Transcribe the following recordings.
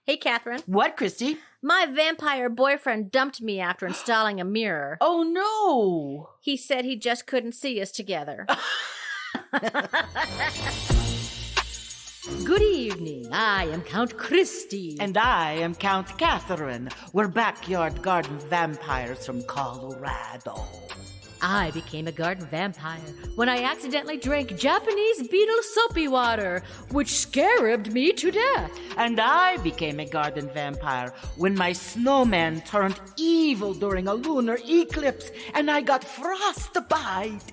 Hey, Kathryn. What, Christy? My vampire boyfriend dumped me after installing a mirror. Oh, no. He said he just couldn't see us together. Good evening. I am Count Christy. And I am Count Kathryn. We're backyard garden vampires from Colorado. I became a garden vampire when I accidentally drank Japanese beetle soapy water, which scarabed me to death. And I became a garden vampire when my snowman turned evil during a lunar eclipse and I got frostbite.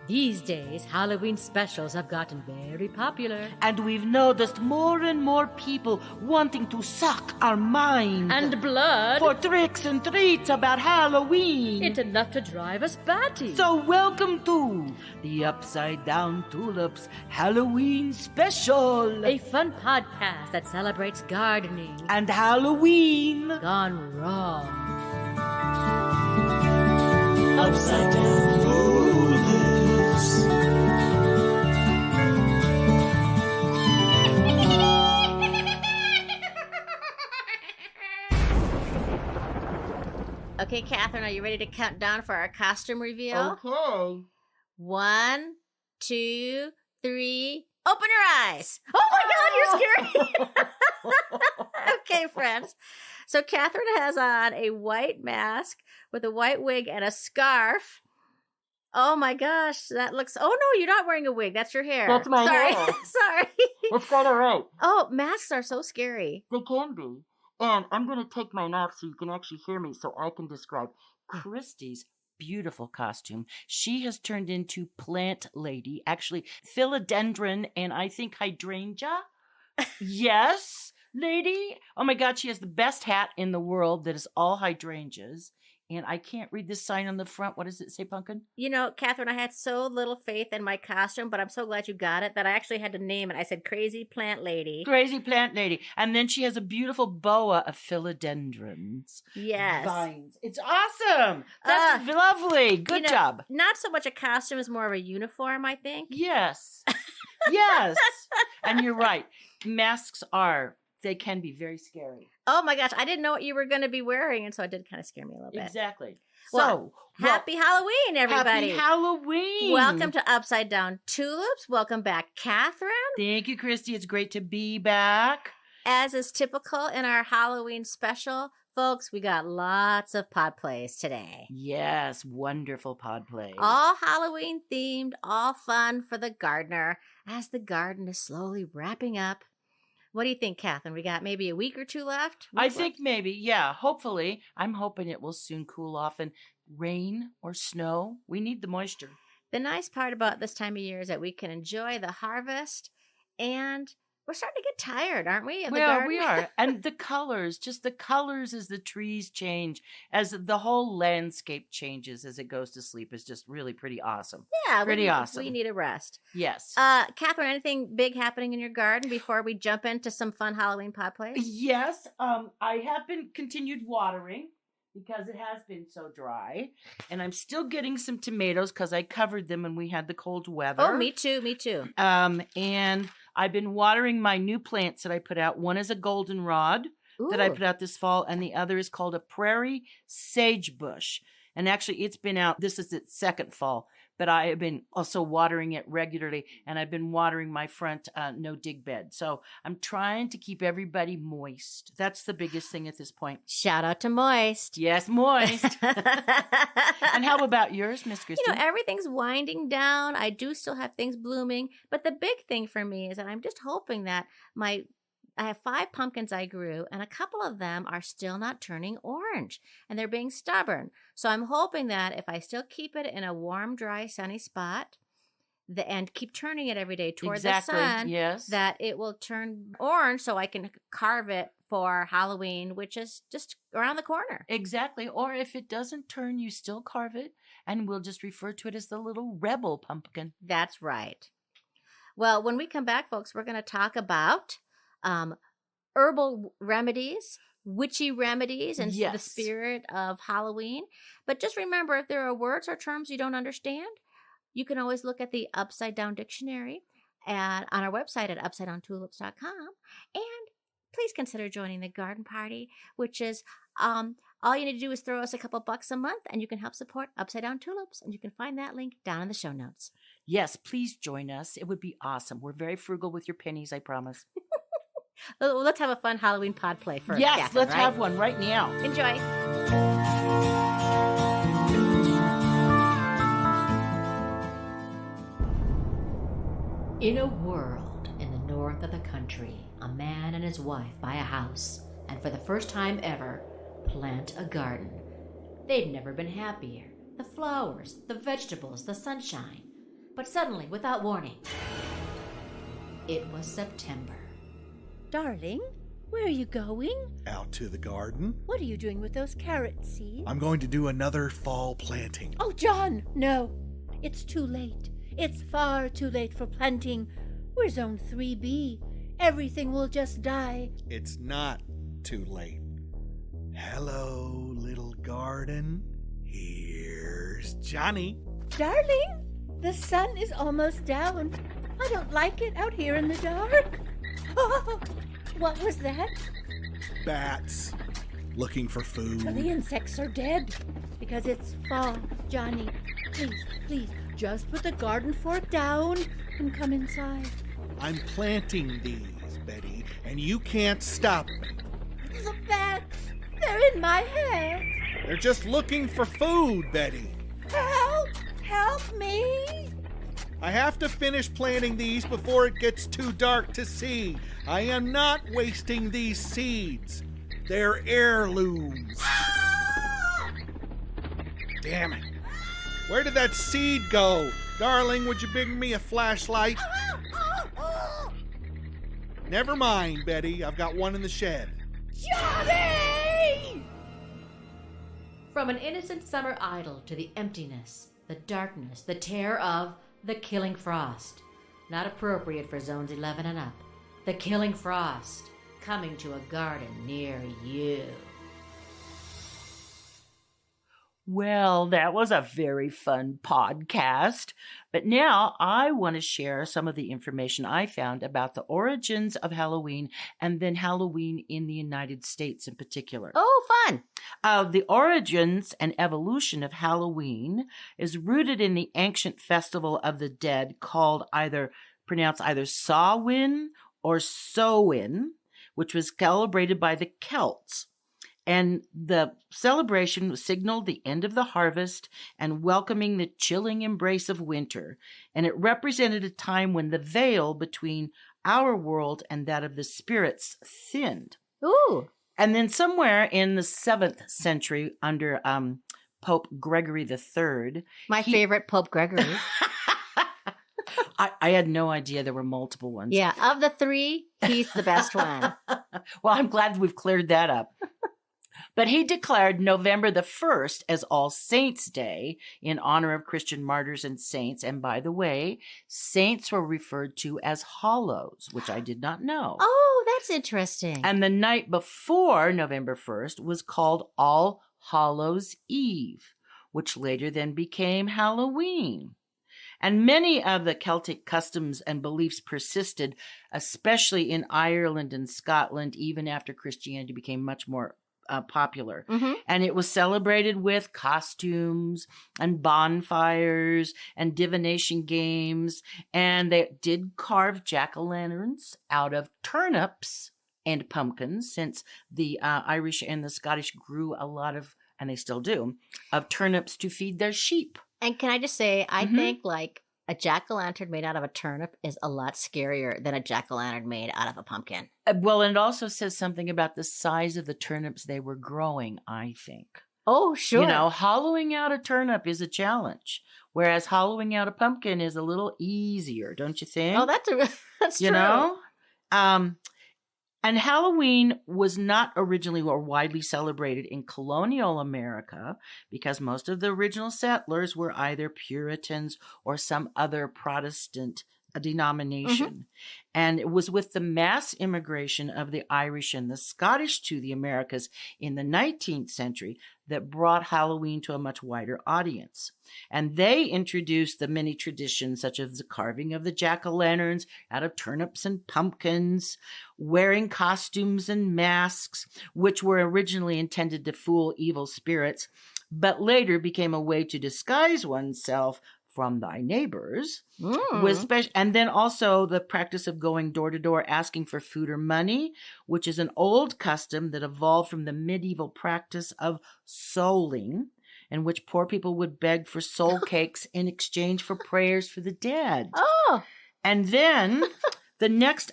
These days, Halloween specials have gotten very popular. And we've noticed more and more people wanting to suck our mind. And blood. For tricks and treats about Halloween. It's enough to drive us batty. So welcome to the Upside Down Tulips Halloween Special. A fun podcast that celebrates gardening. And Halloween. Gone wrong. Upside Down Tulips. Okay, Kathryn, are you ready to count down for our costume reveal? Okay. 1, 2, 3. Open your eyes. Oh my God, you're scary. Okay, friends. So Kathryn has on a white mask with a white wig and a scarf. Oh my gosh, that looks... Oh no, you're not wearing a wig. That's your hair. That's my Sorry. hair. Sorry. It's quite all right. Oh, masks are so scary. They can be. And I'm going to take mine off so you can actually hear me so I can describe Christy's beautiful costume. She has turned into plant lady, actually philodendron and I think hydrangea. Yes, lady. Oh my God, she has the best hat in the world that is all hydrangeas. And I can't read this sign on the front. What does it say, Pumpkin? You know, Kathryn, I had so little faith in my costume, but I'm so glad you got it that I actually had to name it. I said, Crazy Plant Lady. Crazy plant lady. And then she has a beautiful boa of philodendrons. Yes. Vines. It's awesome. That's lovely. Good job. Not so much a costume as more of a uniform, I think. Yes. Yes. And you're right. Masks they can be very scary. Oh my gosh, I didn't know what you were going to be wearing, and so it did kind of scare me a little bit. Exactly. Well, happy Halloween, everybody. Happy Halloween. Welcome to Upside Down Tulips. Welcome back, Kathryn. Thank you, Christy. It's great to be back. As is typical in our Halloween special, folks, we got lots of pod plays today. Yes, wonderful pod plays. All Halloween themed, all fun for the gardener as the garden is slowly wrapping up. What do you think, Kathryn? We got maybe a week or two left? I think maybe, yeah, hopefully. I'm hoping it will soon cool off and rain or snow. We need the moisture. The nice part about this time of year is that we can enjoy the harvest, and we're starting to get tired, aren't we? Well, we are. And the colors, just the colors as the trees change, as the whole landscape changes as it goes to sleep is just really pretty awesome. Yeah. Pretty awesome. We need a rest. Yes. Kathryn, anything big happening in your garden before we jump into some fun Halloween pod plays? Yes. I have been continued watering because it has been so dry. And I'm still getting some tomatoes because I covered them when we had the cold weather. Oh, me too. Me too. And I've been watering my new plants that I put out. One is a goldenrod that I put out this fall, and the other is called a prairie sagebush. And actually, it's been out. This is its second fall, but I have been also watering it regularly, and I've been watering my front no-dig bed. So I'm trying to keep everybody moist. That's the biggest thing at this point. Shout out to Moist. Yes, moist. And how about yours, Miss Christy? You know, everything's winding down. I do still have things blooming, but the big thing for me is that I'm just hoping that I have 5 pumpkins I grew, and a couple of them are still not turning orange, and they're being stubborn. So I'm hoping that if I still keep it in a warm, dry, sunny spot, and keep turning it every day toward the sun, yes, that it will turn orange so I can carve it for Halloween, which is just around the corner. Exactly. Or if it doesn't turn, you still carve it, and we'll just refer to it as the little rebel pumpkin. That's right. Well, when we come back, folks, we're going to talk about herbal remedies, witchy remedies, and the spirit of Halloween. But just remember, if there are words or terms you don't understand, you can always look at the Upside Down Dictionary. and on our website at upsidedowntulips.com. And please consider joining the garden party, which is all you need to do is throw us a couple bucks a month, and you can help support Upside Down Tulips. And you can find that link down in the show notes. Yes, please join us. It would be awesome. We're very frugal with your pennies, I promise. Well, let's have a fun Halloween pod play first. Yes, Kathryn, let's right? have one right now. Enjoy. In a world in the north of the country, a man and his wife buy a house and for the first time ever, plant a garden. They'd never been happier. The flowers, the vegetables, the sunshine. But suddenly, without warning, it was September. Darling, where are you going? Out to the garden. What are you doing with those carrot seeds? I'm going to do another fall planting. Oh, John, no. It's too late. It's far too late for planting. We're Zone 3B. Everything will just die. It's not too late. Hello, little garden. Here's Johnny. Darling, the sun is almost down. I don't like it out here in the dark. Oh, what was that? Bats. Looking for food. The insects are dead because it's fall, Johnny. Please, just put the garden fork down and come inside. I'm planting these, Betty, and you can't stop me. The bats, they're in my hair. They're just looking for food, Betty. Help me. I have to finish planting these before it gets too dark to see. I am not wasting these seeds. They're heirlooms. Damn it. Where did that seed go? Darling, would you bring me a flashlight? Never mind, Betty. I've got one in the shed. Johnny! From an innocent summer idyll to the emptiness, the darkness, the terror of the killing frost. Not appropriate for zones 11 and up. The killing frost, coming to a garden near you. Well, that was a very fun podcast. But now I want to share some of the information I found about the origins of Halloween and then Halloween in the United States in particular. Oh, fun. The origins and evolution of Halloween is rooted in the ancient festival of the dead called pronounced either Samhain or Samhain, which was celebrated by the Celts. And the celebration signaled the end of the harvest and welcoming the chilling embrace of winter. And it represented a time when the veil between our world and that of the spirits thinned. Ooh. And then somewhere in the 7th century under Pope Gregory III. My favorite Pope Gregory. I had no idea there were multiple ones. Yeah, of the three, he's the best one. Well, I'm glad we've cleared that up. But he declared November the 1st as All Saints' Day in honor of Christian martyrs and saints. And by the way, saints were referred to as hollows, which I did not know. Oh, that's interesting. And the night before November 1st was called All Hallows' Eve, which later then became Halloween. And many of the Celtic customs and beliefs persisted, especially in Ireland and Scotland, even after Christianity became much more popular. Mm-hmm. And it was celebrated with costumes and bonfires and divination games. And they did carve jack-o'-lanterns out of turnips and pumpkins, since the Irish and the Scottish grew a lot of, and they still do, of turnips to feed their sheep. And can I just say, I think like a jack-o'-lantern made out of a turnip is a lot scarier than a jack-o'-lantern made out of a pumpkin. Well, and it also says something about the size of the turnips they were growing, I think. Oh, sure. You know, hollowing out a turnip is a challenge, whereas hollowing out a pumpkin is a little easier, don't you think? Oh, that's true. You know? And Halloween was not originally or widely celebrated in colonial America because most of the original settlers were either Puritans or some other Protestant a denomination. And it was with the mass immigration of the Irish and the Scottish to the Americas in the 19th century that brought Halloween to a much wider audience. And they introduced the many traditions such as the carving of the jack-o'-lanterns out of turnips and pumpkins, wearing costumes and masks, which were originally intended to fool evil spirits, but later became a way to disguise oneself from thy neighbors, and then also the practice of going door to door asking for food or money, which is an old custom that evolved from the medieval practice of souling, in which poor people would beg for soul cakes in exchange for prayers for the dead. Oh. And then the next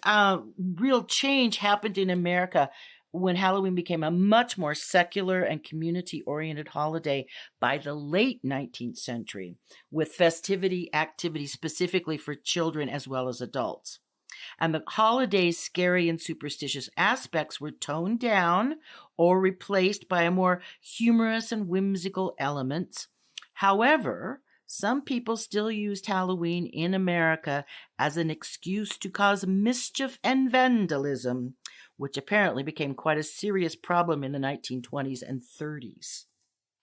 real change happened in America when Halloween became a much more secular and community-oriented holiday by the late 19th century, with festivity activities specifically for children as well as adults. And the holiday's scary and superstitious aspects were toned down or replaced by a more humorous and whimsical elements. However, some people still used Halloween in America as an excuse to cause mischief and vandalism, which apparently became quite a serious problem in the 1920s and 30s.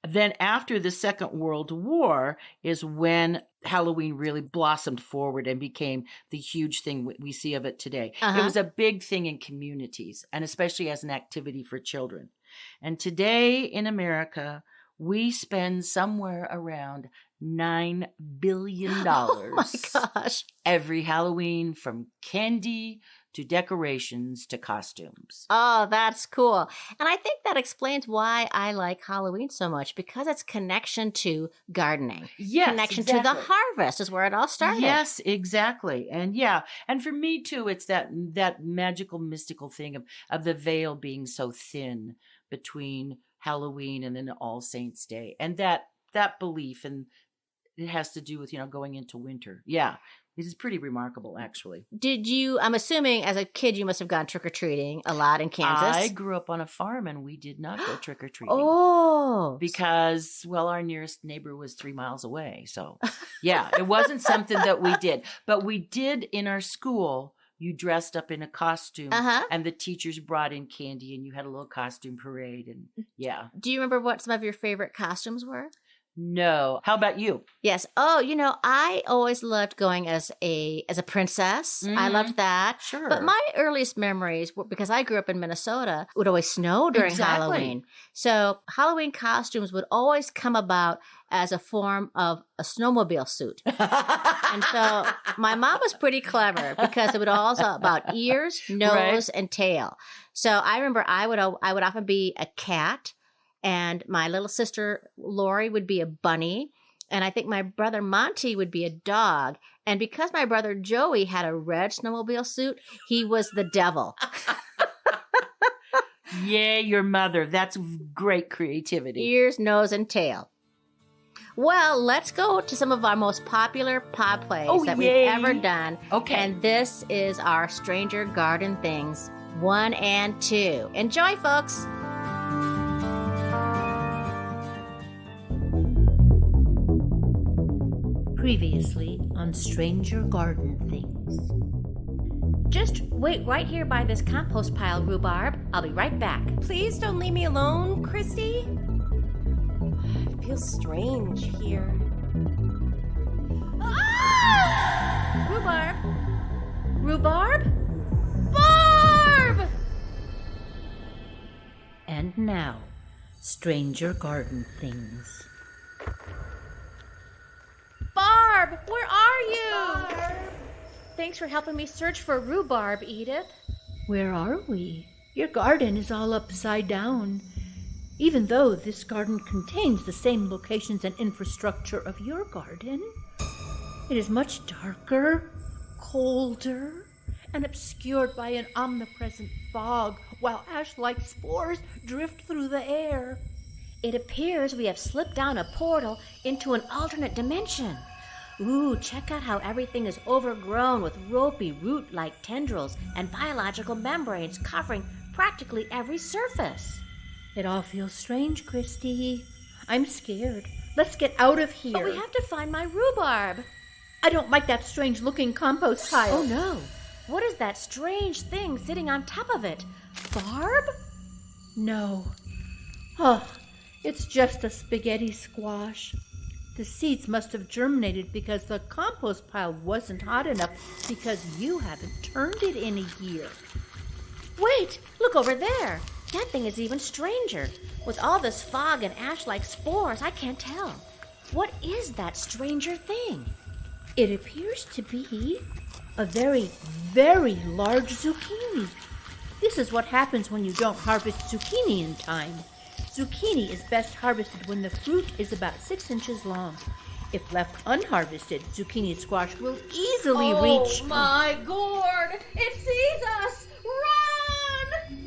Then after the Second World War is when Halloween really blossomed forward and became the huge thing we see of it today. It was a big thing in communities, and especially as an activity for children. And today in America, we spend somewhere around $9 billion Oh my gosh. every Halloween, from candy to decorations to costumes. Oh, that's cool. And I think that explains why I like Halloween so much, because it's connection to gardening. Yes, connection exactly. to the harvest is where it all started. Yes, exactly. And and for me too, it's that magical, mystical thing of the veil being so thin between Halloween and then All Saints Day. And that belief, and it has to do with, going into winter. Yeah. It is pretty remarkable, actually. I'm assuming as a kid, you must have gone trick-or-treating a lot in Kansas. I grew up on a farm and we did not go trick-or-treating. Oh. Because, our nearest neighbor was 3 miles away. So, yeah, it wasn't something that we did. But we did in our school. You dressed up in a costume and the teachers brought in candy and you had a little costume parade. And yeah. Do you remember what some of your favorite costumes were? No. How about you? Yes. Oh, I always loved going as a princess. I loved that. Sure. But my earliest memories were, because I grew up in Minnesota, it would always snow during Halloween. So Halloween costumes would always come about as a form of a snowmobile suit. And so my mom was pretty clever because it would also about ears, nose, and tail. So I remember I would often be a cat. And my little sister, Lori, would be a bunny. And I think my brother, Monty, would be a dog. And because my brother, Joey, had a red snowmobile suit, he was the devil. Yay, your mother. That's great creativity. Ears, nose, and tail. Well, let's go to some of our most popular pod plays that we've ever done. Okay. And this is our Stranger Garden Things 1 and 2. Enjoy, folks. Previously on Stranger Garden Things. Just wait right here by this compost pile, Rhubarb. I'll be right back. Please don't leave me alone, Christy. It feels strange here. Ah! Rhubarb? Rhubarb? Barb! And now, Stranger Garden Things. Barb, where are you? Barb. Thanks for helping me search for rhubarb, Edith. Where are we? Your garden is all upside down. Even though this garden contains the same locations and infrastructure of your garden, it is much darker, colder, and obscured by an omnipresent fog, while ash-like spores drift through the air. It appears we have slipped down a portal into an alternate dimension. Ooh, check out how everything is overgrown with ropey root-like tendrils and biological membranes covering practically every surface. It all feels strange, Christy. I'm scared. Let's get out of here. But we have to find my rhubarb. I don't like that strange-looking compost pile. Oh no! What is that strange thing sitting on top of it? Barb? No. Oh, it's just a spaghetti squash. The seeds must have germinated because the compost pile wasn't hot enough because you haven't turned it in a year. Wait! Look over there! That thing is even stranger. With all this fog and ash-like spores, I can't tell. What is that stranger thing? It appears to be a very, very large zucchini. This is what happens when you don't harvest zucchini in time. Zucchini is best harvested when the fruit is about 6 inches long. If left unharvested, zucchini squash will easily reach... Oh my gourd! It sees us! Run!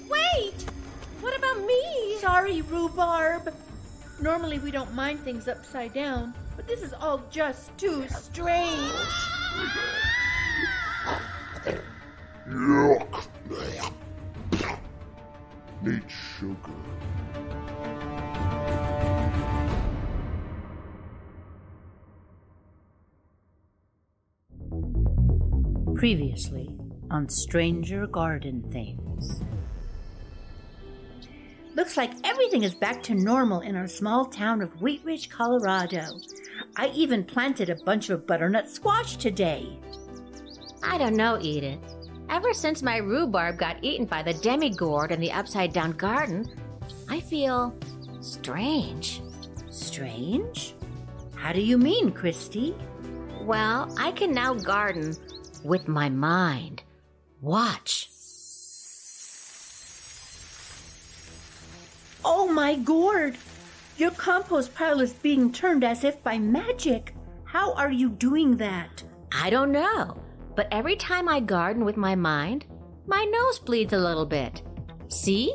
Wait! What about me? Sorry, rhubarb. Normally we don't mind things upside down, but this is all just too strange. Yuck. Need sugar. Previously on Stranger Garden Things. Looks like everything is back to normal in our small town of Wheat Ridge, Colorado. I even planted a bunch of butternut squash today. I don't know, Edith. Ever since my rhubarb got eaten by the demi-gourd in the upside-down garden, I feel strange. Strange? How do you mean, Christy? Well, I can now garden with my mind. Watch. Oh my gourd! Your compost pile is being turned as if by magic. How are you doing that? I don't know, but every time I garden with my mind, my nose bleeds a little bit. See?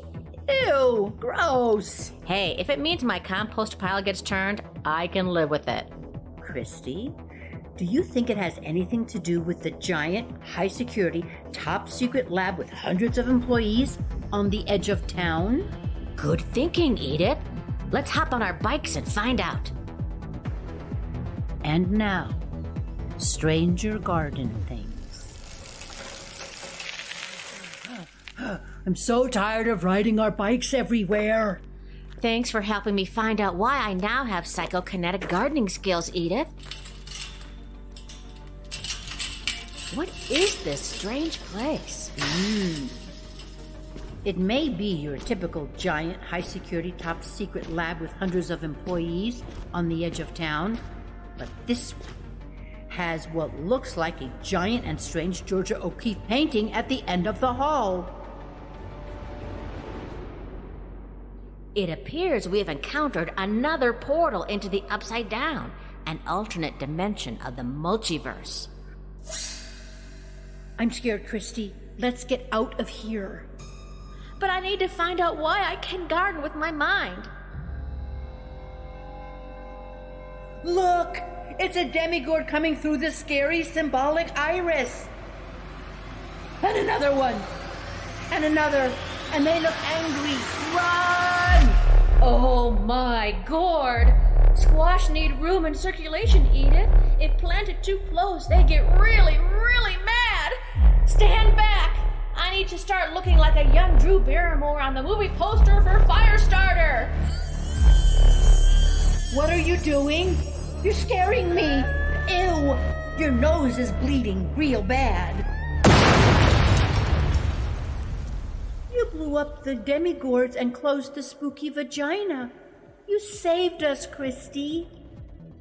Ew, gross. Hey, if it means my compost pile gets turned, I can live with it. Christy, do you think it has anything to do with the giant, high-security, top-secret lab with hundreds of employees on the edge of town? Good thinking, Edith. Let's hop on our bikes and find out. And now, Stranger Garden Things. I'm so tired of riding our bikes everywhere. Thanks for helping me find out why I now have psychokinetic gardening skills, Edith. What is this strange place? It may be your typical giant, high-security, top-secret lab with hundreds of employees on the edge of town, but this one has what looks like a giant and strange Georgia O'Keeffe painting at the end of the hall. It appears we have encountered another portal into the Upside Down, an alternate dimension of the multiverse. I'm scared, Christy. Let's get out of here. But I need to find out why I can garden with my mind. Look! It's a demigod coming through the scary symbolic iris. And another one. And another. And they look angry. Run! Oh my gourd! Squash need room and circulation, Edith. If planted too close, they get really, really mad. Stand back! I need to start looking like a young Drew Barrymore on the movie poster for Firestarter. What are you doing? You're scaring me. Ew! Your nose is bleeding real bad. You blew up the demigords and closed the spooky vagina. You saved us, Christy.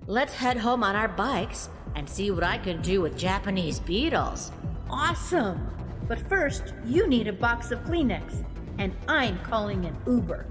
Let's head home on our bikes and see what I can do with Japanese beetles. Awesome! But first, you need a box of Kleenex, and I'm calling an Uber.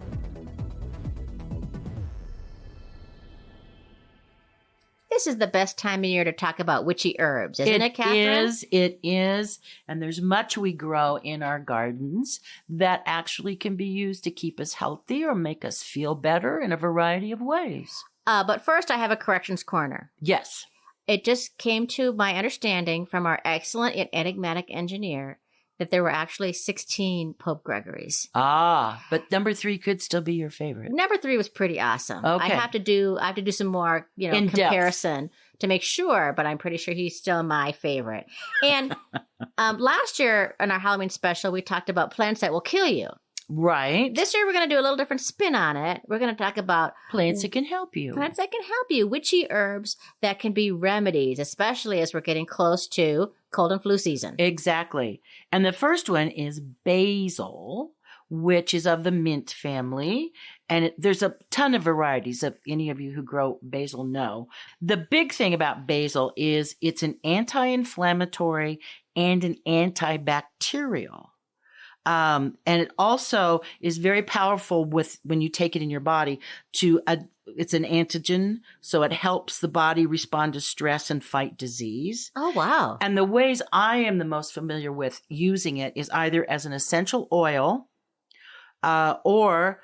This is the best time of year to talk about witchy herbs, isn't it, Kathryn? It is. And there's much we grow in our gardens that actually can be used to keep us healthy or make us feel better in a variety of ways. But first, I have a corrections corner. Yes. It just came to my understanding from our excellent yet enigmatic engineer that there were actually 16 Pope Gregories. Ah, but number 3 could still be your favorite. Number 3 was pretty awesome. Okay. I have to do some more, In-depth comparison to make sure, but I'm pretty sure he's still my favorite. And last year in our Halloween special, we talked about plants that will kill you. Right. This year, we're going to do a little different spin on it. We're going to talk about Plants that can help you. plants that can help you, witchy herbs that can be remedies, especially as we're getting close to cold and flu season. Exactly. And the first one is basil, which is of the mint family. And there's a ton of varieties, if any of you who grow basil know. The big thing about basil is it's an anti-inflammatory and an antibacterial. And it also is very powerful when you take it in your body it's an antigen. So it helps the body respond to stress and fight disease. Oh, wow. And the ways I am the most familiar with using it is either as an essential oil, or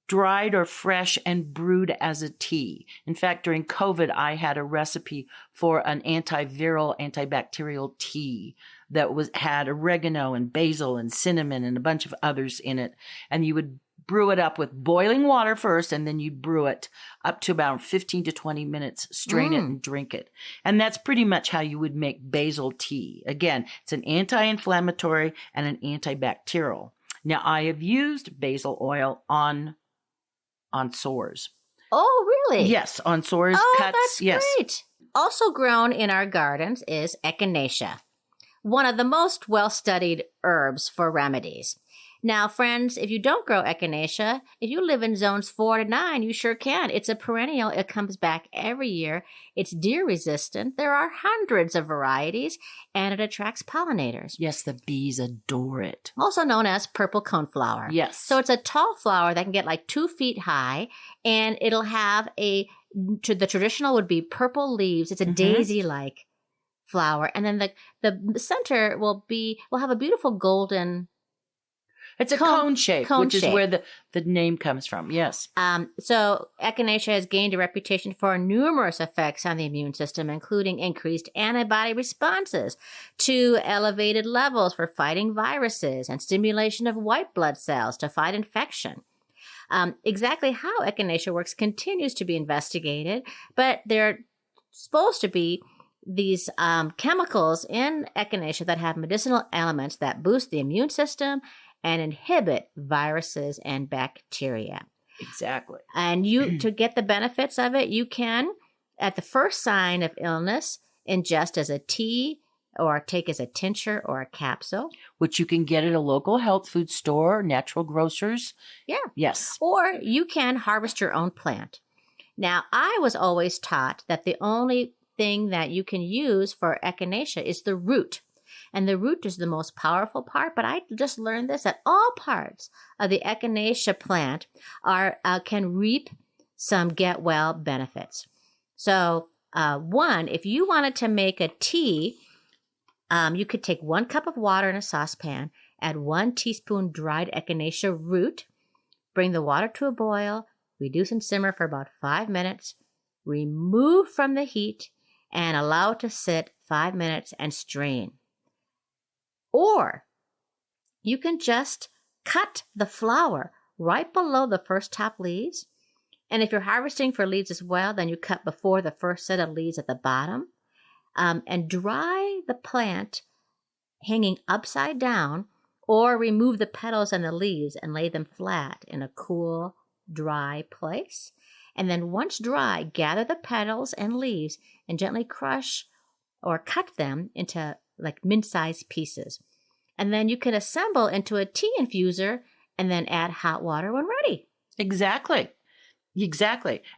dried or fresh and brewed as a tea. In fact, during COVID, I had a recipe for an antiviral, antibacterial tea that had oregano and basil and cinnamon and a bunch of others in it. And you would brew it up with boiling water first, and then you'd brew it up to about 15 to 20 minutes, strain it and drink it. And that's pretty much how you would make basil tea. Again, it's an anti-inflammatory and an antibacterial. Now, I have used basil oil on sores. Oh, really? Yes, on sores, cuts. That's yes. great. Also grown in our gardens is echinacea, one of the most well-studied herbs for remedies. Now, friends, if you don't grow echinacea, if you live in zones 4 to 9, you sure can. It's a perennial. It comes back every year. It's deer resistant. There are hundreds of varieties, and it attracts pollinators. Yes, the bees adore it. Also known as purple coneflower. Yes. So it's a tall flower that can get like 2 feet high, and it'll have the traditional would be purple leaves. It's a daisy-like flower. And then the center will have a beautiful golden. It's a cone shape, which is where the name comes from. Yes. So echinacea has gained a reputation for numerous effects on the immune system, including increased antibody responses to elevated levels for fighting viruses and stimulation of white blood cells to fight infection. Exactly how echinacea works continues to be investigated, but they're supposed to be these chemicals in echinacea that have medicinal elements that boost the immune system and inhibit viruses and bacteria. Exactly. And to get the benefits of it, you can, at the first sign of illness, ingest as a tea or take as a tincture or a capsule. Which you can get at a local health food store, natural grocers. Yeah. Yes. Or you can harvest your own plant. Now, I was always taught that the only thing that you can use for echinacea is the root. And the root is the most powerful part, but I just learned this, that all parts of the echinacea plant can reap some get well benefits. So, if you wanted to make a tea, you could take 1 cup of water in a saucepan, add 1 teaspoon dried echinacea root, bring the water to a boil, reduce and simmer for about 5 minutes, remove from the heat, and allow it to sit 5 minutes and strain. Or you can just cut the flower right below the first top leaves. And if you're harvesting for leaves as well, then you cut before the first set of leaves at the bottom. And dry the plant hanging upside down, or remove the petals and the leaves and lay them flat in a cool, dry place. And then once dry, gather the petals and leaves and gently crush or cut them into like mint-sized pieces. And then you can assemble into a tea infuser and then add hot water when ready. Exactly.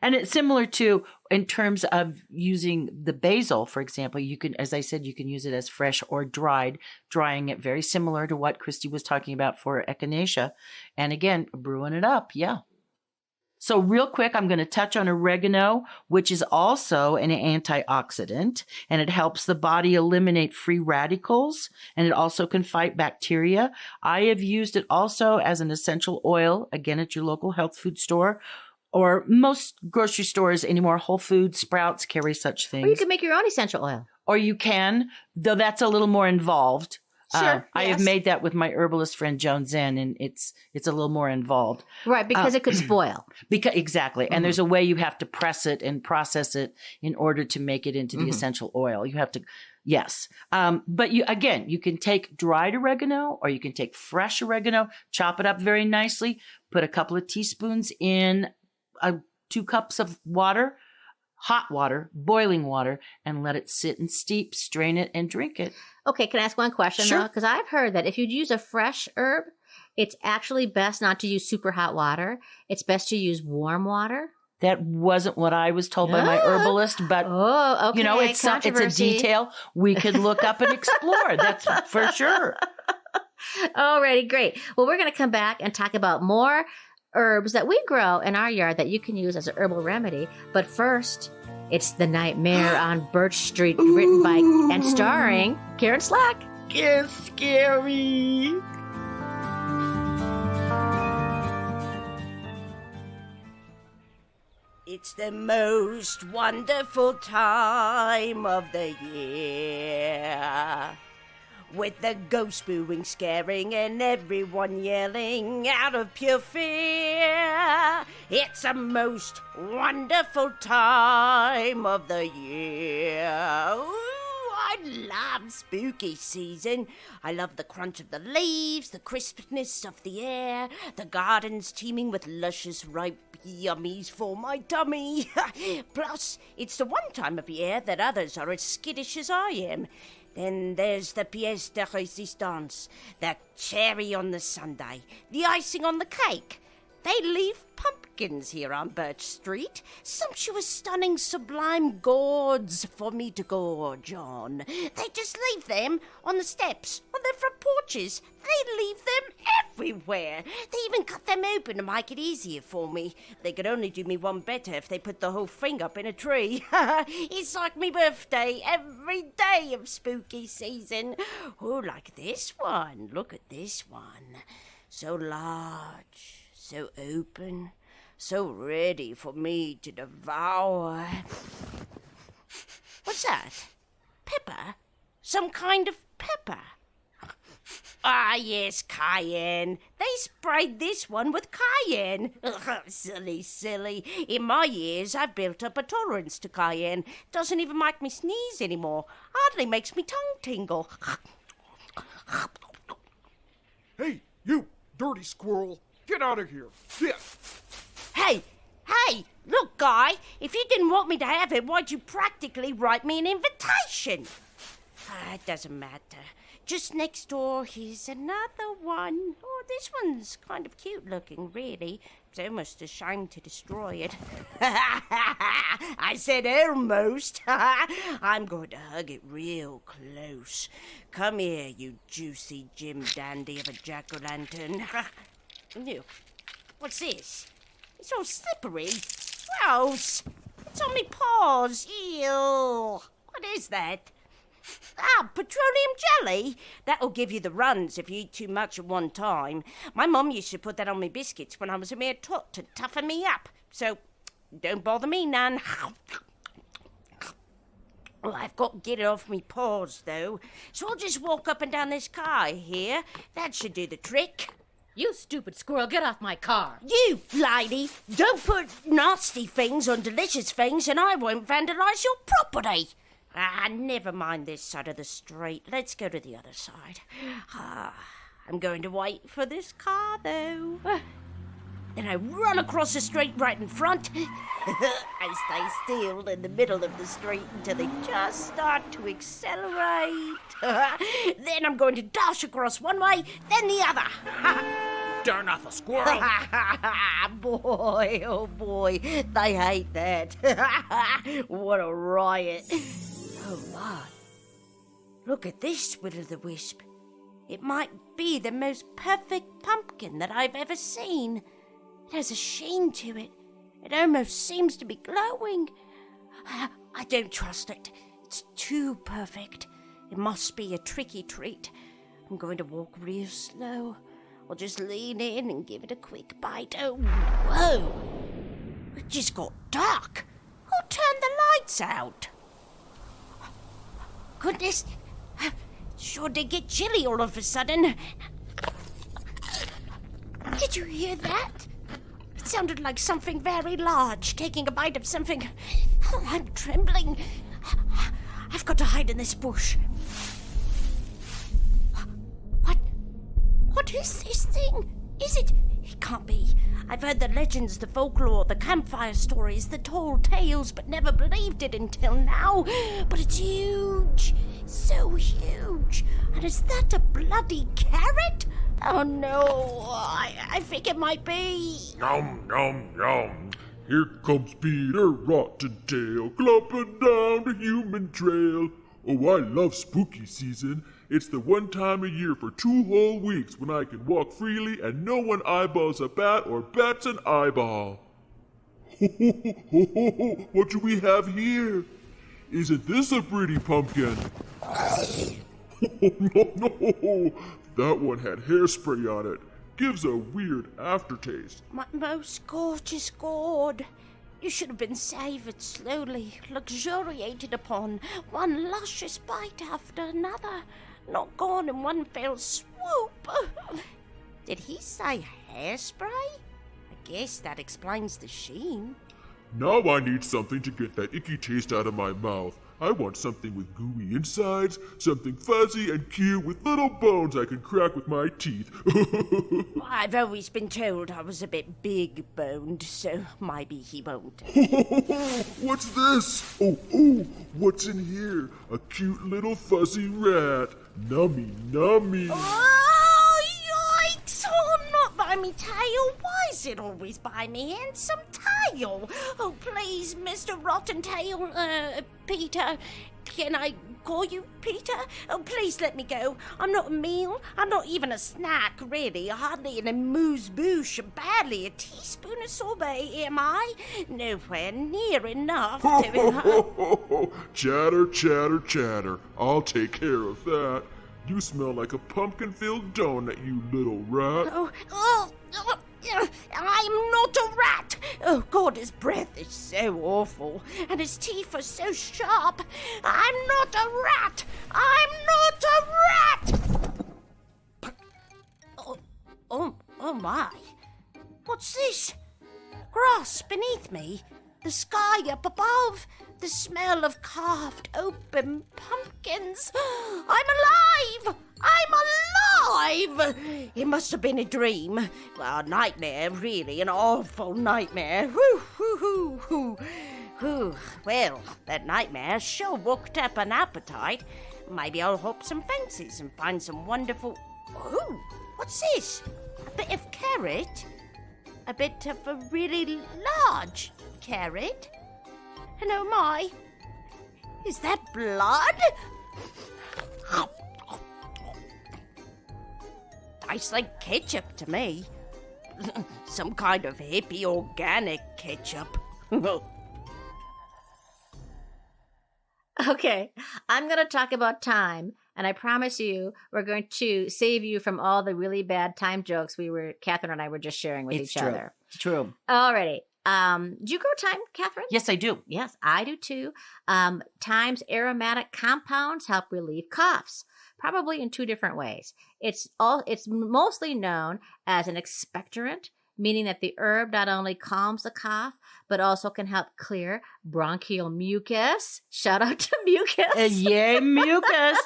And it's similar to, in terms of using the basil, for example, you can, as I said, you can use it as fresh or dried, drying it very similar to what Christy was talking about for echinacea. And again, brewing it up. Yeah. So real quick, I'm going to touch on oregano, which is also an antioxidant, and it helps the body eliminate free radicals, and it also can fight bacteria. I have used it also as an essential oil, again, at your local health food store, or most grocery stores anymore. Whole Foods, Sprouts carry such things. Or you can make your own essential oil. Or you can, though that's a little more involved. Sure, I have yes. made that with my herbalist friend Joan Zen, and it's a little more involved. Right, because it could spoil. Exactly. And there's a way you have to press it and process it in order to make it into the essential oil. You have to, yes. But you can take dried oregano or you can take fresh oregano, chop it up very nicely, put a couple of teaspoons in 2 cups of water, hot water, boiling water, and let it sit and steep, strain it and drink it. Okay, can I ask one question Sure. though? Because I've heard that if you use a fresh herb, it's actually best not to use super hot water. It's best to use warm water. That wasn't what I was told by my herbalist, but Oh, okay. it's a detail we could look up and explore. That's for sure. Alrighty, great. Well, we're going to come back and talk about more herbs that we grow in our yard that you can use as a herbal remedy. But first, it's The Nightmare on Birch Street, written by and starring Karen Slack. It's scary. It's the most wonderful time of the year, with the ghost booing, scaring, and everyone yelling out of pure fear. It's a most wonderful time of the year. Ooh, I love spooky season. I love the crunch of the leaves, the crispness of the air, the gardens teeming with luscious ripe yummies for my tummy. Plus, it's the one time of year that others are as skittish as I am. Then there's the pièce de résistance, the cherry on the sundae, the icing on the cake. They leave pumpkins here on Birch Street, sumptuous, stunning, sublime gourds for me to gorge on. They just leave them on the steps, on their front porches. They leave them everywhere. They even cut them open to make it easier for me. They could only do me one better if they put the whole thing up in a tree. It's like me birthday every day of spooky season. Oh, like this one. Look at this one. So large. So open, so ready for me to devour. What's that? Pepper? Some kind of pepper? Ah, yes, cayenne. They sprayed this one with cayenne. Silly. In my years, I've built up a tolerance to cayenne. Doesn't even make me sneeze anymore. Hardly makes me tongue tingle. Hey, you dirty squirrel. Get out of here. Yeah. Hey, look, Guy, if you didn't want me to have it, why'd you practically write me an invitation? It doesn't matter. Just next door, here's another one. Oh, this one's kind of cute looking, really. It's almost a shame to destroy it. I said almost. I'm going to hug it real close. Come here, you juicy Jim Dandy of a jack-o'-lantern. Ew. What's this? It's all slippery. Gross. It's on me paws. Ew. What is that? Ah, petroleum jelly? That'll give you the runs if you eat too much at one time. My mum used to put that on me biscuits when I was a mere tot to toughen me up. So, don't bother me, Nan. Well, I've got to get it off me paws, though. So I'll just walk up and down this car here. That should do the trick. You stupid squirrel, get off my car. You, lady, don't put nasty things on delicious things and I won't vandalise your property. Ah, never mind this side of the street. Let's go to the other side. I'm going to wait for this car, though. Then I run across the street right in front. I stay still in the middle of the street until they just start to accelerate. Then I'm going to dash across one way, then the other. Darn off a squirrel. Boy, oh boy, they hate that. What a riot. Oh my. Look at this, Will-o'-the-Wisp. It might be the most perfect pumpkin that I've ever seen. It has a sheen to it. It almost seems to be glowing. I don't trust it. It's too perfect. It must be a tricky treat. I'm going to walk real slow. I'll just lean in and give it a quick bite. Oh, whoa. It just got dark. Who turned the lights out? Goodness. Sure did get chilly all of a sudden. Did you hear that? It sounded like something very large taking a bite of something. Oh, I'm trembling. I've got to hide in this bush. What is this thing? Is it? It can't be. I've heard the legends, the folklore, the campfire stories, the tall tales, but never believed it until now. But it's huge. So huge. And is that a bloody carrot? Oh no, I think it might be. Nom, nom, nom. Here comes Peter Rottentail, clumping down the human trail. Oh, I love spooky season. It's the one time a year for 2 whole weeks when I can walk freely and no one eyeballs a bat or bats an eyeball. Ho, ho, ho, ho, ho, ho. What do we have here? Isn't this a pretty pumpkin? No, no, that one had hairspray on it. Gives a weird aftertaste. My most gorgeous gourd. You should have been savored slowly, luxuriated upon, one luscious bite after another, not gone in one fell swoop. Did he say hairspray? I guess that explains the sheen. Now I need something to get that icky taste out of my mouth. I want something with gooey insides, something fuzzy and cute with little bones I can crack with my teeth. I've always been told I was a bit big-boned, so maybe he won't. What's this? Oh, what's in here? A cute little fuzzy rat. Nummy, nummy. Oh, yikes! Oh, not by me tail. Why is it always by me handsome tail? Oh, please, Mr. Rottentail, Peter. Can I call you Peter? Oh, please let me go. I'm not a meal. I'm not even a snack, really. Hardly an amuse-bouche. Barely a teaspoon of sorbet, am I? Nowhere near enough to... Chatter, chatter, chatter. I'll take care of that. You smell like a pumpkin-filled donut, you little rat. I'm not a rat! Oh, God, his breath is so awful, and his teeth are so sharp. I'm not a rat! I'm not a rat! Oh my. What's this? Grass beneath me, the sky up above, the smell of carved open pumpkins. I'm alive! I'm alive! It must have been a dream. Well, a nightmare, really, an awful nightmare. Whew, whew, whew, whew. Whew. Well, that nightmare sure worked up an appetite. Maybe I'll hop some fences and find some wonderful... Oh, what's this? A bit of carrot? A bit of a really large carrot? And oh my, is that blood? Tastes like ketchup to me. Some kind of hippie organic ketchup. Okay, I'm going to talk about thyme, and I promise you we're going to save you from all the really bad thyme jokes Kathryn and I were just sharing with each other. It's true. Alrighty. Do you grow thyme, Kathryn? Yes, I do. Yes, I do too. Thyme's aromatic compounds help relieve coughs, probably in 2 different ways. It's mostly known as an expectorant, meaning that the herb not only calms the cough, but also can help clear bronchial mucus. Shout out to mucus. Yay, mucus.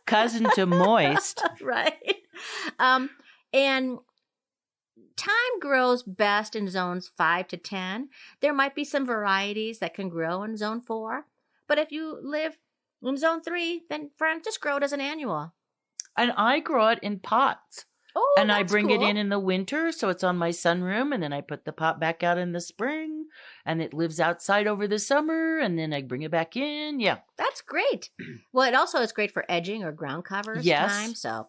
Cousin to moist. Right. And thyme grows best in zones 5 to 10. There might be some varieties that can grow in zone 4. But if you live in zone 3, then friend, just grow it as an annual. And I grow it in pots. Oh, and I bring cool. it in the winter, so it's on my sunroom, and then I put the pot back out in the spring, and it lives outside over the summer, and then I bring it back in. Yeah. That's great. Well, it also is great for edging or ground covers. Yes. Thyme, so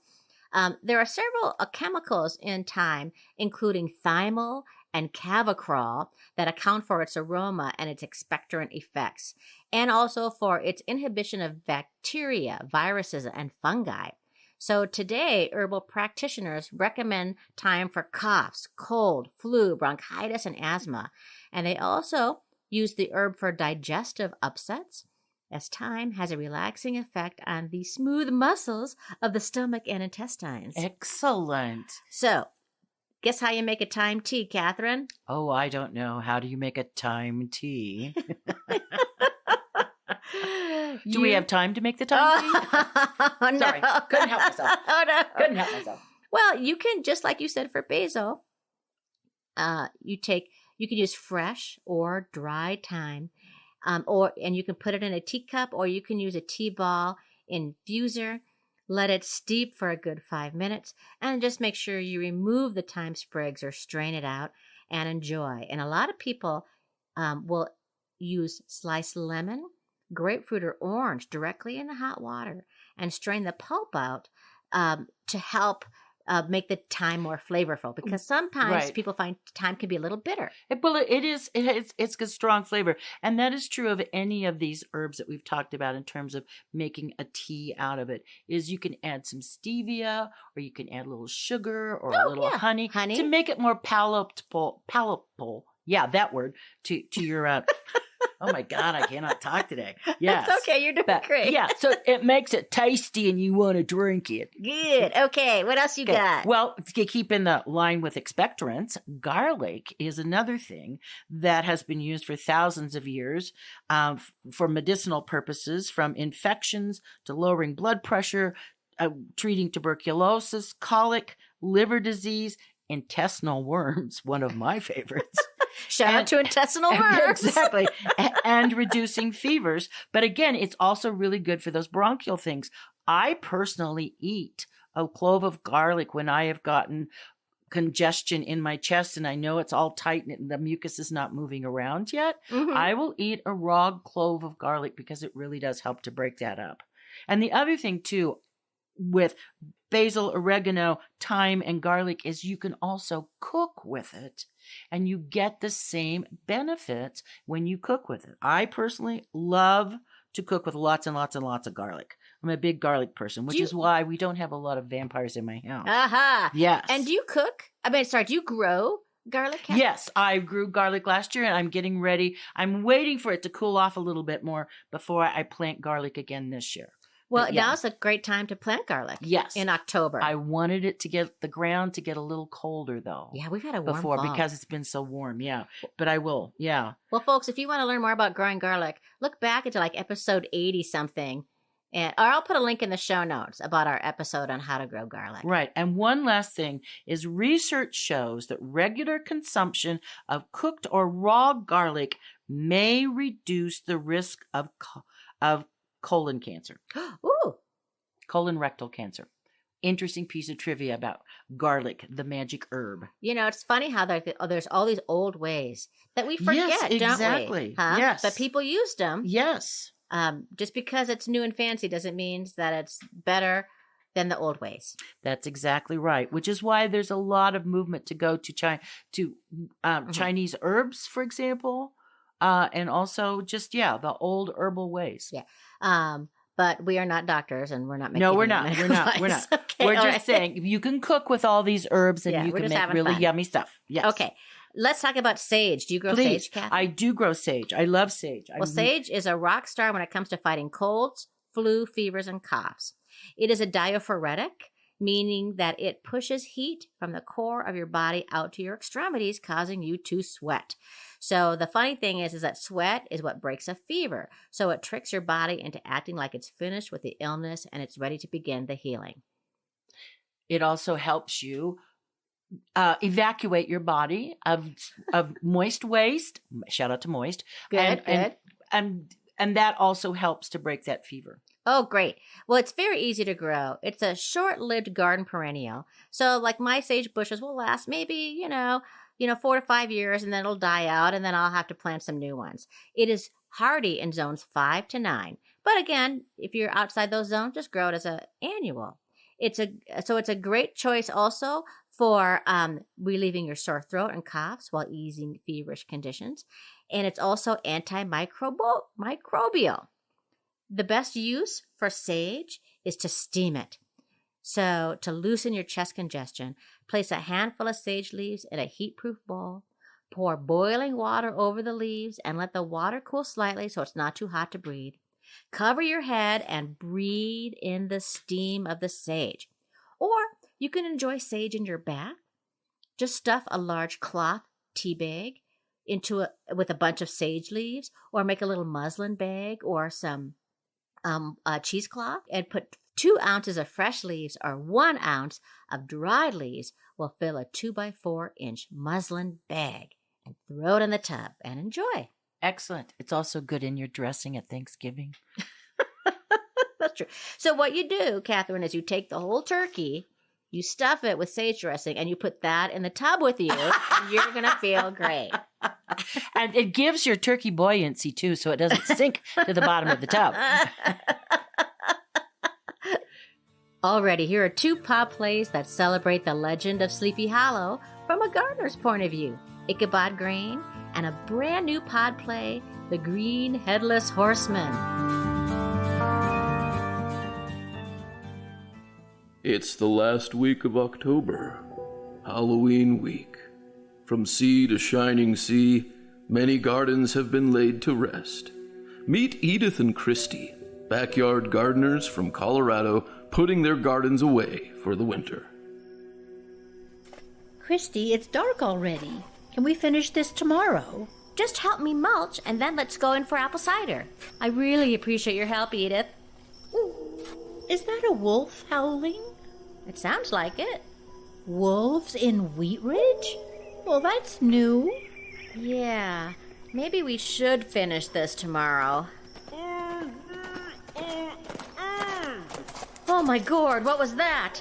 there are several chemicals in thyme, including thymol and cavacrol, that account for its aroma and its expectorant effects, and also for its inhibition of bacteria, viruses, and fungi. So today, herbal practitioners recommend thyme for coughs, cold, flu, bronchitis, and asthma. And they also use the herb for digestive upsets, as thyme has a relaxing effect on the smooth muscles of the stomach and intestines. Excellent. So, guess how you make a thyme tea, Kathryn? Oh, I don't know. How do you make a thyme tea? Do we have time to make the thyme tea? Oh, no. Sorry, couldn't help myself. Oh, no. Couldn't help myself. Well, you can, just like you said for basil, you can use fresh or dry thyme, and you can put it in a teacup, or you can use a tea ball infuser. Let it steep for a good 5 minutes, and just make sure you remove the thyme sprigs or strain it out and enjoy. And a lot of people will use sliced lemon, grapefruit, or orange directly in the hot water and strain the pulp out to help make the thyme more flavorful, because sometimes people find thyme can be a little bitter. It's a strong flavor, and that is true of any of these herbs that we've talked about in terms of making a tea out of it. Is you can add some stevia, or you can add a little sugar or a little honey to make it more palatable. Yeah, that word to your. Oh my God, I cannot talk today. Yes. That's okay, you're doing great. Yeah, so it makes it tasty and you want to drink it. Good. Okay, what else you got? Well, to keep in the line with expectorants, garlic is another thing that has been used for thousands of years for medicinal purposes, from infections to lowering blood pressure, treating tuberculosis, colic, liver disease, intestinal worms, one of my favorites. Shout out to intestinal worms. Exactly. And reducing fevers. But again, it's also really good for those bronchial things. I personally eat a clove of garlic when I have gotten congestion in my chest and I know it's all tight and the mucus is not moving around yet. Mm-hmm. I will eat a raw clove of garlic because it really does help to break that up. And the other thing too, with basil, oregano, thyme, and garlic, is you can also cook with it, and you get the same benefits when you cook with it. I personally love to cook with lots and lots and lots of garlic. I'm a big garlic person, which is why we don't have a lot of vampires in my house. Aha. Yes. And do you cook? Do you grow garlic? Yes, I grew garlic last year, and I'm getting ready. I'm waiting for it to cool off a little bit more before I plant garlic again this year. Well, now's a great time to plant garlic. Yes. In October. I wanted it to get the ground to get a little colder, though. Yeah, we've had a warm before fall. Because it's been so warm. Yeah. But I will. Yeah. Well, folks, if you want to learn more about growing garlic, look back into like episode 80 something. Or I'll put a link in the show notes about our episode on how to grow garlic. Right. And one last thing is research shows that regular consumption of cooked or raw garlic may reduce the risk of colon cancer. Ooh. Colon rectal cancer. Interesting piece of trivia about garlic, the magic herb. You know, it's funny how there's all these old ways that we forget, yes, don't exactly. we? Huh? Yes. But people used them. Yes. Just because it's new and fancy doesn't mean that it's better than the old ways. That's exactly right, which is why there's a lot of movement to go to Chinese herbs, for example, and also just, the old herbal ways. Yeah. But we are not doctors, and we're not making. No, we're not. We're not. Okay, we're just saying you can cook with all these herbs, and you can make really yummy stuff. Yes. Okay. Let's talk about sage. Do you grow sage, Kathy? I do grow sage. I love sage. Well, sage is a rock star when it comes to fighting colds, flu, fevers, and coughs. It is a diaphoretic, meaning that it pushes heat from the core of your body out to your extremities, causing you to sweat. So the funny thing is that sweat is what breaks a fever. So it tricks your body into acting like it's finished with the illness and it's ready to begin the healing. It also helps you evacuate your body of moist waste. Shout out to moist. Good. And that also helps to break that fever. Oh, great. Well, it's very easy to grow. It's a short-lived garden perennial. So like my sage bushes will last maybe, 4 to 5 years, and then it'll die out, and then I'll have to plant some new ones. It is hardy in zones 5 to 9. But again, if you're outside those zones, just grow it as an annual. It's a great choice also for relieving your sore throat and coughs while easing feverish conditions. And it's also antimicrobial. The best use for sage is to steam it. So to loosen your chest congestion, place a handful of sage leaves in a heat-proof bowl, pour boiling water over the leaves, and let the water cool slightly so it's not too hot to breathe. Cover your head and breathe in the steam of the sage. Or you can enjoy sage in your bath. Just stuff a large cloth tea bag with a bunch of sage leaves, or make a little muslin bag or some cheesecloth and put 2 ounces of fresh leaves or 1 ounce of dried leaves will fill a 2x4-inch muslin bag and throw it in the tub and enjoy. Excellent. It's also good in your dressing at Thanksgiving. That's true. So what you do, Kathryn, is you take the whole turkey, you stuff it with sage dressing, and you put that in the tub with you, and you're going to feel great. And it gives your turkey buoyancy, too, so it doesn't sink to the bottom of the tub. Already, here are 2 pod plays that celebrate the legend of Sleepy Hollow from a gardener's point of view. Ichabod Grain and a brand new pod play, The Green Headless Horseman. It's the last week of October, Halloween week. From sea to shining sea, many gardens have been laid to rest. Meet Edith and Christy, backyard gardeners from Colorado, putting their gardens away for the winter. Christy, it's dark already. Can we finish this tomorrow? Just help me mulch, and then let's go in for apple cider. I really appreciate your help, Edith. Is that a wolf howling? It sounds like it. Wolves in Wheat Ridge? Well, that's new. Yeah, maybe we should finish this tomorrow. Oh my gourd, what was that?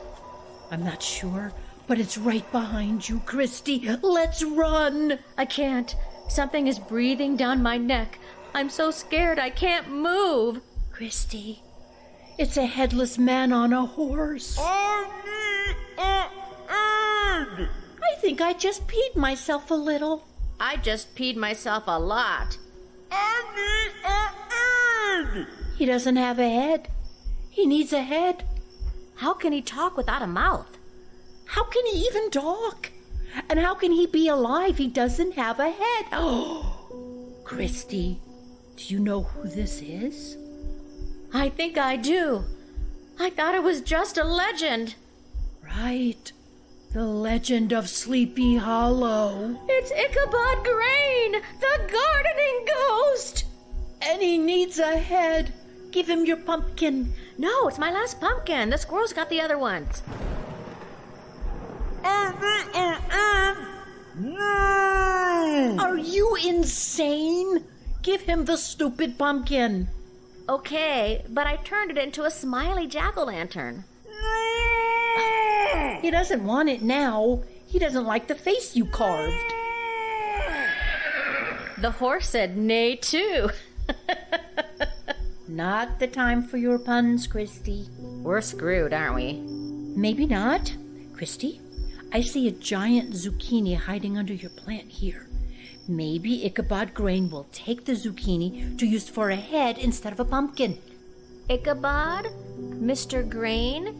I'm not sure, but it's right behind you, Christy. Let's run. I can't. Something is breathing down my neck. I'm so scared I can't move. Christy, it's a headless man on a horse. I think I just peed myself a little. I just peed myself a lot. He doesn't have a head. He needs a head. How can he talk without a mouth? How can he even talk? And how can he be alive? He doesn't have a head. Oh, Christy, do you know who this is? I think I do. I thought it was just a legend. Right. The legend of Sleepy Hollow. It's Ichabod Grain, the gardening ghost. And he needs a head. Give him your pumpkin. No, it's my last pumpkin. The squirrel's got the other ones. Are you insane? Give him the stupid pumpkin. Okay, but I turned it into a smiley jack-o'-lantern. He doesn't want it now. He doesn't like the face you carved. The horse said nay, too. Not the time for your puns, Christy. We're screwed, aren't we? Maybe not. Christy, I see a giant zucchini hiding under your plant here. Maybe Ichabod Grain will take the zucchini to use for a head instead of a pumpkin. Ichabod? Mr. Grain?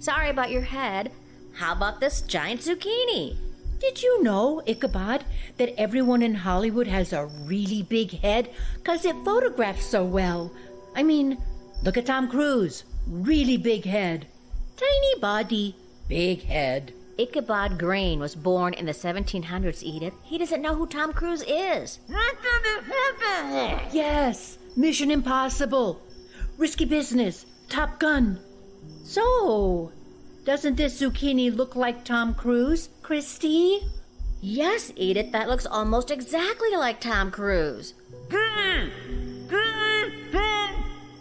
Sorry about your head. How about this giant zucchini? Did you know, Ichabod, that everyone in Hollywood has a really big head? 'Cause it photographs so well. I mean, look at Tom Cruise. Really big head. Tiny body, big head. Ichabod Grain was born in the 1700s, Edith. He doesn't know who Tom Cruise is. Yes, Mission Impossible. Risky Business. Top Gun. So, doesn't this zucchini look like Tom Cruise, Christy? Yes, Edith, that looks almost exactly like Tom Cruise.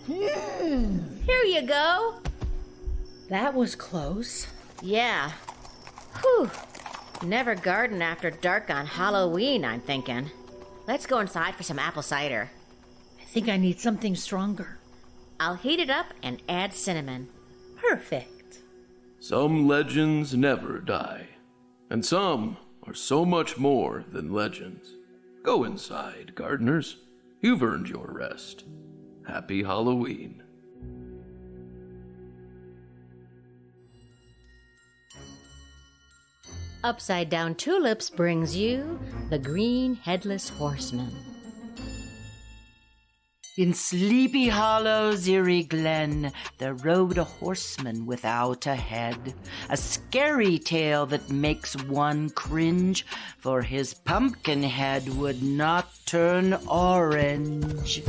Here you go. That was close. Yeah. Whew. Never garden after dark on Halloween, I'm thinking. Let's go inside for some apple cider. I think I need something stronger. I'll heat it up and add cinnamon. Perfect. Some legends never die, and some are so much more than legends. Go inside, gardeners. You've earned your rest. Happy Halloween. Upside Down Tulips brings you The Green Headless Horseman. In Sleepy Hollow's eerie glen, there rode a horseman without a head, a scary tale that makes one cringe, for his pumpkin head would not turn orange.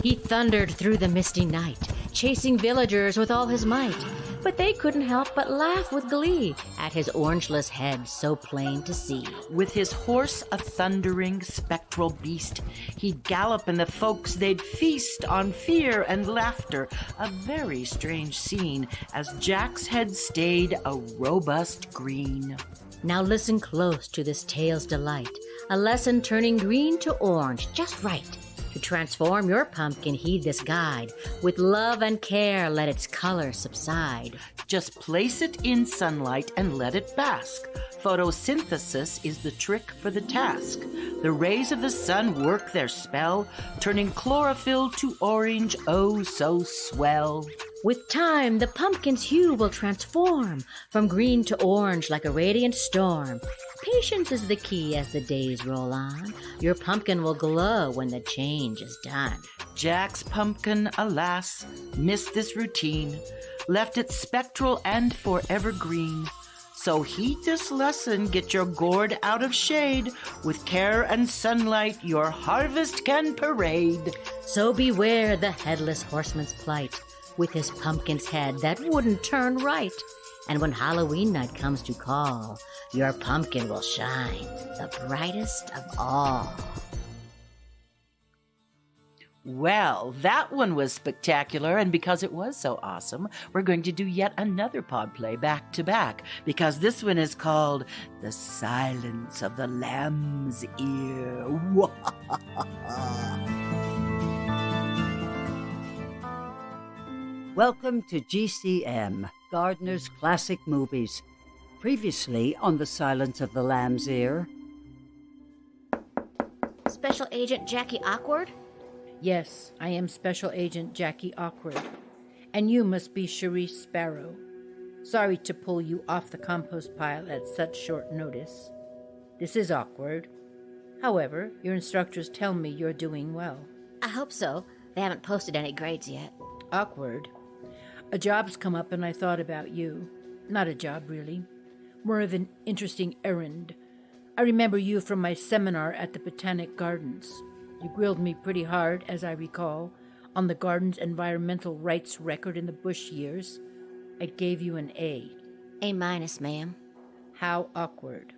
He thundered through the misty night, chasing villagers with all his might. But they couldn't help but laugh with glee at his orangeless head so plain to see. With his horse, a thundering, spectral beast, he'd gallop and the folks, they'd feast on fear and laughter. A very strange scene as Jack's head stayed a robust green. Now listen close to this tale's delight, a lesson turning green to orange just right. To transform your pumpkin, heed this guide. With love and care, let its color subside. Just place it in sunlight and let it bask. Photosynthesis is the trick for the task. The rays of the sun work their spell, turning chlorophyll to orange, oh so swell. With time, the pumpkin's hue will transform from green to orange like a radiant storm. Patience is the key as the days roll on. Your pumpkin will glow when the change is done. Jack's pumpkin, alas, missed this routine, left it spectral and forever green. So heed this lesson, get your gourd out of shade. With care and sunlight, your harvest can parade. So beware the headless horseman's plight, with his pumpkin's head that wouldn't turn right. And when Halloween night comes to call, your pumpkin will shine, the brightest of all. Well, that one was spectacular, and because it was so awesome, we're going to do yet another pod play back to back, because this one is called The Silence of the Lamb's Ear. Welcome to GCM, Gardner's Classic Movies. Previously on The Silence of the Lamb's Ear. Special Agent Jackie Awkward? Yes, I am Special Agent Jackie Awkward, and you must be Cherise Sparrow. Sorry to pull you off the compost pile at such short notice. This is awkward. However, your instructors tell me you're doing well. I hope so. They haven't posted any grades yet. Awkward. A job's come up and I thought about you. Not a job, really. More of an interesting errand. I remember you from my seminar at the Botanic Gardens. You grilled me pretty hard, as I recall, on the garden's environmental rights record in the Bush years. I gave you an A. A-, ma'am. How awkward.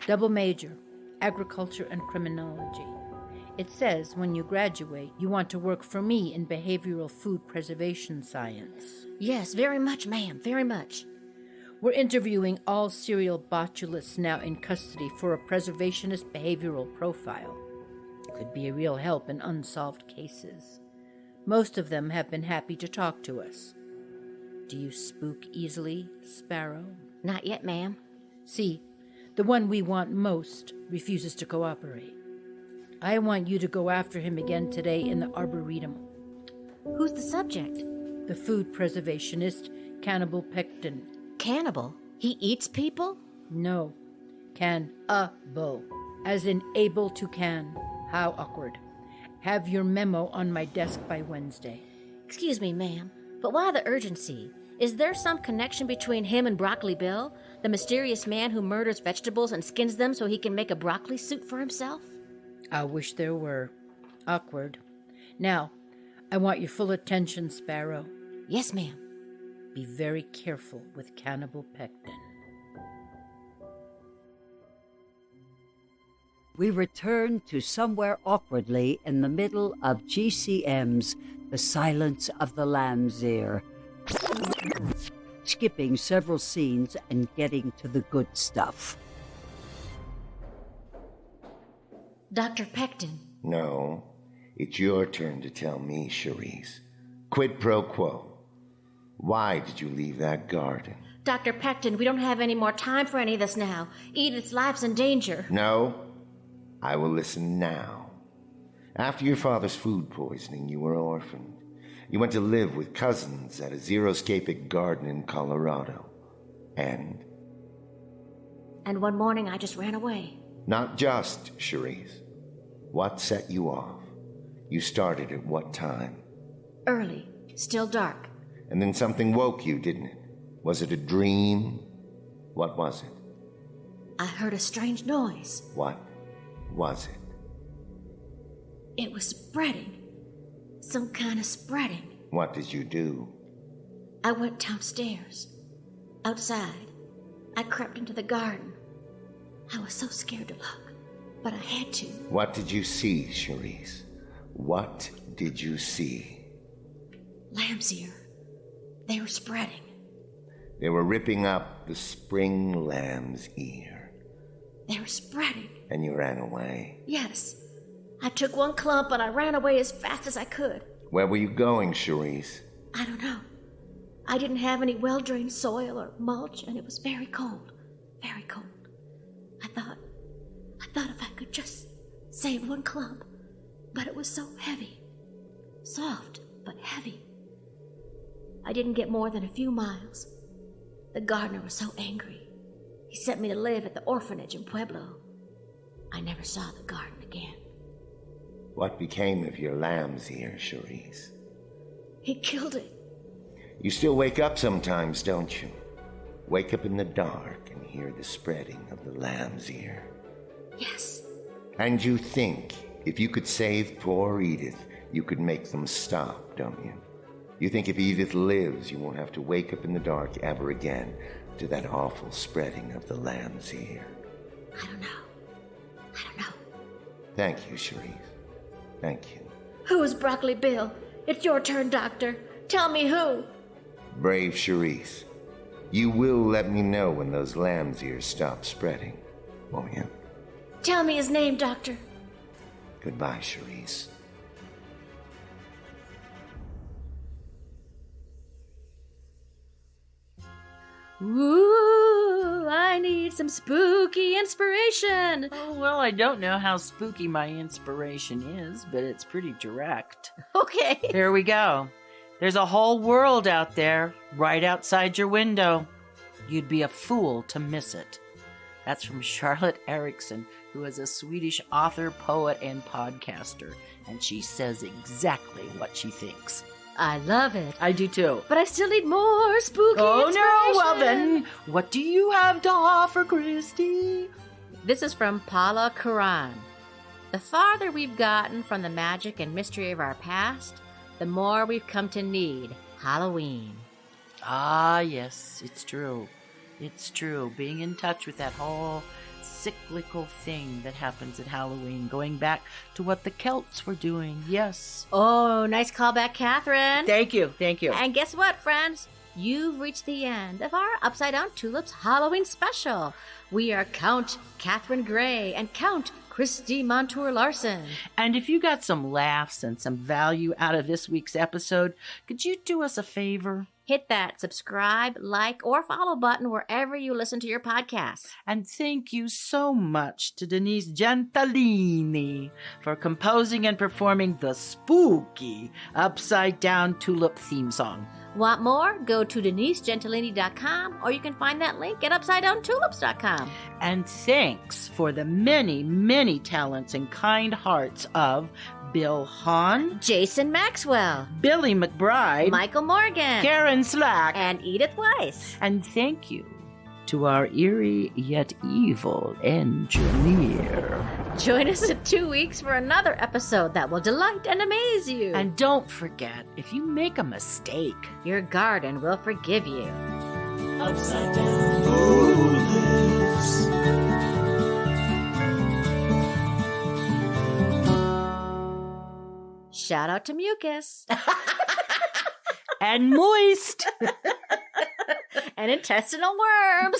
Double major, agriculture and criminology. It says when you graduate, you want to work for me in behavioral food preservation science. Yes, very much, ma'am, very much. We're interviewing all serial botulists now in custody for a preservationist behavioral profile. Could be a real help in unsolved cases. Most of them have been happy to talk to us. Do you spook easily, Sparrow? Not yet, ma'am. See, the one we want most refuses to cooperate. I want you to go after him again today in the Arboretum. Who's the subject? The food preservationist, Cannibal Pectin. Cannibal? He eats people? No. Can-a-ble. As in able to can. How awkward. Have your memo on my desk by Wednesday. Excuse me, ma'am, but why the urgency? Is there some connection between him and Broccoli Bill, the mysterious man who murders vegetables and skins them so he can make a broccoli soup for himself? I wish there were. Awkward. Now, I want your full attention, Sparrow. Yes, ma'am. Be very careful with Cannibal Pectin. We return to somewhere awkwardly in the middle of GCM's The Silence of the Lamb's Ear, skipping several scenes and getting to the good stuff. Dr. Pectin. No, it's your turn to tell me, Cherise. Quid pro quo. Why did you leave that garden? Dr. Pectin, we don't have any more time for any of this now. Edith's life's in danger. No, I will listen now. After your father's food poisoning, you were orphaned. You went to live with cousins at a xeriscapic garden in Colorado. And one morning I just ran away. not just, Cherise. What set you off? You started at what time? Early. Still dark. And then something woke you, didn't it? Was it a dream? What was it? I heard a strange noise. What was it? It was spreading. Some kind of spreading. What did you do? I went downstairs. Outside. I crept into the garden. I was so scared to look, but I had to. What did you see, Cherise? What did you see? Lamb's ear. They were spreading. They were ripping up the spring lamb's ear. They were spreading. And you ran away? Yes. I took one clump and I ran away as fast as I could. Where were you going, Cherise? I don't know. I didn't have any well-drained soil or mulch, and it was very cold. Very cold. I thought if I could just save one clump, but it was so heavy. Soft, but heavy. I didn't get more than a few miles. The gardener was so angry. He sent me to live at the orphanage in Pueblo. I never saw the garden again. What became of your lamb's ear, Cherise? He killed it. You still wake up sometimes, don't you? Wake up in the dark and hear the spreading of the lamb's ear. Yes. And you think if you could save poor Edith, you could make them stop, don't you? You think if Edith lives, you won't have to wake up in the dark ever again to that awful spreading of the lamb's ear. I don't know. Thank you, Cherise. Thank you. Who is Broccoli Bill? It's your turn, Doctor. Tell me who. Brave Cherise. You will let me know when those lamb's ears stop spreading, won't you? Tell me his name, Doctor. Goodbye, Cherise. Ooh, I need some spooky inspiration. Oh, well, I don't know how spooky my inspiration is, but it's pretty direct. Okay. Here we go. There's a whole world out there, right outside your window. You'd be a fool to miss it. That's from Charlotte Eriksson, who is a Swedish author, poet, and podcaster, and she says exactly what she thinks. I love it. I do too. But I still need more spooky inspiration. Oh no, well then, what do you have to offer, Christy? This is from Paula Karan. The farther we've gotten from the magic and mystery of our past, the more we've come to need Halloween. Ah, yes, it's true. It's true. Being in touch with that whole cyclical thing that happens at Halloween, going back to what the Celts were doing. Yes. Oh, nice callback, Kathryn. Thank you. And guess what, friends? You've reached the end of our Upside Down Tulips Halloween special. We are Count Kathryn Gray and Count Christy Montour Larson. And if you got some laughs and some value out of this week's episode, could you do us a favor? Hit that subscribe, like, or follow button wherever you listen to your podcasts. And thank you so much to Denise Gentilini for composing and performing the spooky Upside Down Tulip theme song. Want more? Go to DeniseGentilini.com, or you can find that link at UpsideDownTulips.com. And thanks for the many, many talents and kind hearts of Bill Hahn, Jason Maxwell, Billy McBride, Michael Morgan, Karen Slack, and Edith Weiss. And thank you to our eerie yet evil engineer. Join us in 2 weeks for another episode that will delight and amaze you. And don't forget, if you make a mistake, your garden will forgive you. Upside Down Tulips. Shout out to Mucus. And Moist. And intestinal worms.